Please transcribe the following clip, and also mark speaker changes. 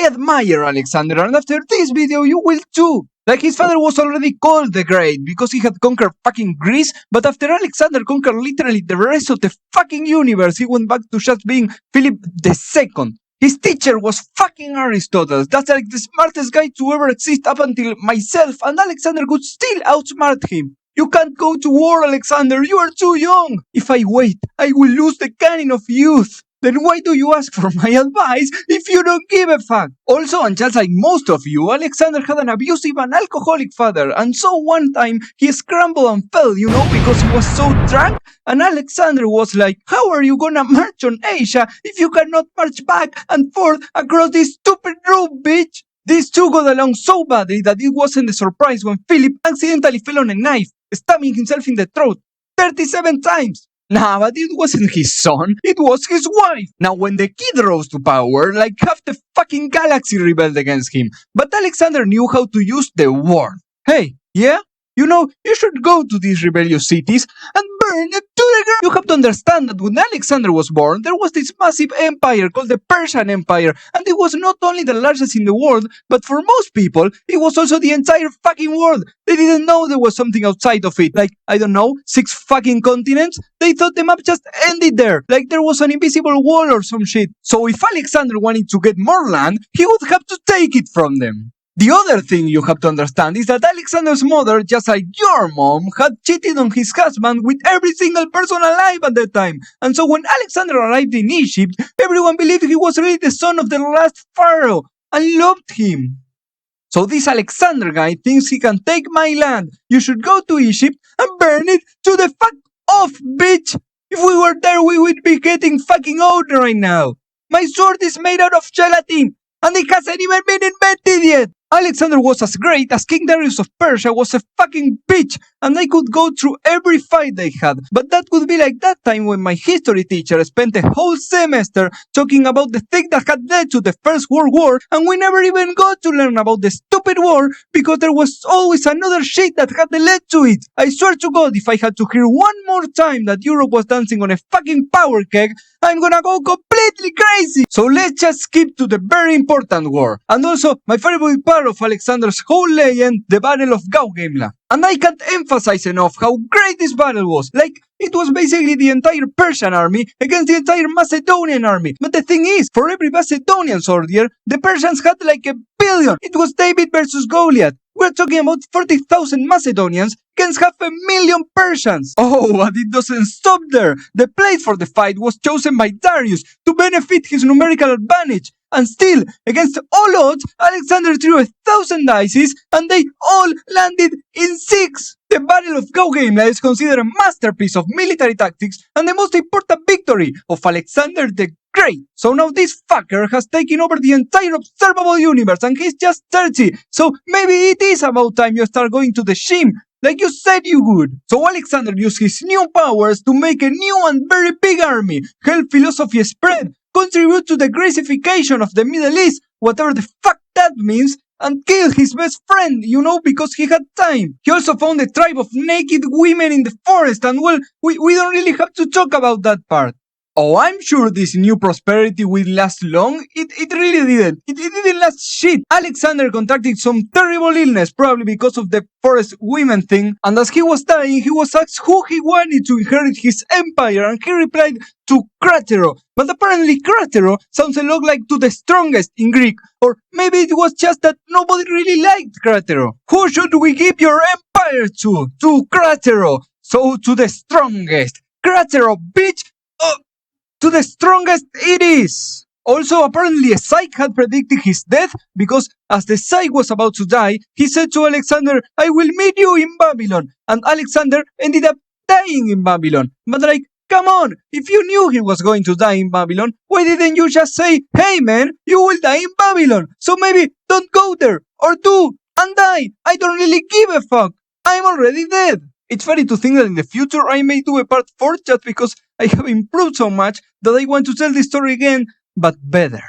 Speaker 1: I admire Alexander, and after this video you will too. Like, his father was already called the Great because he had conquered fucking Greece, but after Alexander conquered literally the rest of the fucking universe, he went back to just being Philip II. His teacher was fucking Aristotle. That's like the smartest guy to ever exist up until myself, and Alexander could still outsmart him. You can't go to war, Alexander, you are too young. If I wait, I will lose the canon of youth. Then why do you ask for my advice if you don't give a fuck? Also, and just like most of you, Alexander had an abusive and alcoholic father, and so one time he scrambled and fell, because he was so drunk, and Alexander was like, how are you gonna march on Asia if you cannot march back and forth across this stupid road, bitch? These two got along so badly that it wasn't a surprise when Philip accidentally fell on a knife, stabbing himself in the throat 37 times. Nah, but it wasn't his son, it was his wife. Now, when the kid rose to power, like half the fucking galaxy rebelled against him. But Alexander knew how to use the word. Hey, yeah? You should go to these rebellious cities and burn it to the ground. You have to understand that when Alexander was born, there was this massive empire called the Persian Empire, and it was not only the largest in the world, but for most people, it was also the entire fucking world. They didn't know there was something outside of it, like, I don't know, 6 fucking continents? They thought the map just ended there, like there was an invisible wall or some shit. So if Alexander wanted to get more land, he would have to take it from them. The other thing you have to understand is that Alexander's mother, just like your mom, had cheated on his husband with every single person alive at that time. And so when Alexander arrived in Egypt, everyone believed he was really the son of the last pharaoh and loved him. So this Alexander guy thinks he can take my land. You should go to Egypt and burn it to the fuck off, bitch! If we were there, we would be getting fucking old right now. My sword is made out of gelatin, and it hasn't even been invented yet! Alexander was as great as King Darius of Persia was a fucking bitch, and they could go through every fight they had. But that could be like that time when my history teacher spent a whole semester talking about the thing that had led to the First World War, and we never even got to learn about the stupid war because there was always another shit that had led to it. I swear to God, if I had to hear one more time that Europe was dancing on a fucking power keg, I'm gonna go completely crazy! So let's just skip to the very important war. And also, my favorite part of Alexander's whole legend, the Battle of Gaugamela. And I can't emphasize enough how great this battle was. Like, it was basically the entire Persian army against the entire Macedonian army. But the thing is, for every Macedonian soldier, the Persians had like 1 billion. It was David versus Goliath. We're talking about 40,000 Macedonians against 500,000 Persians. Oh, but it doesn't stop there. The place for the fight was chosen by Darius to benefit his numerical advantage. And still, against all odds, Alexander threw 1,000 dice and they all landed in 6. The Battle of Gaugamela is considered a masterpiece of military tactics and the most important victory of Alexander the Great. So now this fucker has taken over the entire observable universe and he's just 30. So maybe it is about time you start going to the gym, like you said you would. So Alexander used his new powers to make a new and very big army, help philosophy spread, contribute to the Gracification of the Middle East, whatever the fuck that means, and kill his best friend, because he had time. He also found a tribe of naked women in the forest, and well, we don't really have to talk about that part. Oh, I'm sure this new prosperity will last long. It really didn't. It didn't last shit. Alexander contracted some terrible illness, probably because of the forest women thing, and as he was dying, he was asked who he wanted to inherit his empire, and he replied to Kratero. But apparently Kratero sounds a lot like to the strongest in Greek, or maybe it was just that nobody really liked Kratero. Who should we give your empire to? To Kratero. So to the strongest. Kratero, bitch! To the strongest it is! Also, apparently a psych had predicted his death because as the psych was about to die, he said to Alexander, I will meet you in Babylon. And Alexander ended up dying in Babylon. But like, come on, if you knew he was going to die in Babylon, why didn't you just say, hey man, you will die in Babylon, so maybe don't go there, or do, and die, I don't really give a fuck, I'm already dead. It's funny to think that in the future I may do a part 4 just because I have improved so much that I want to tell this story again, but better.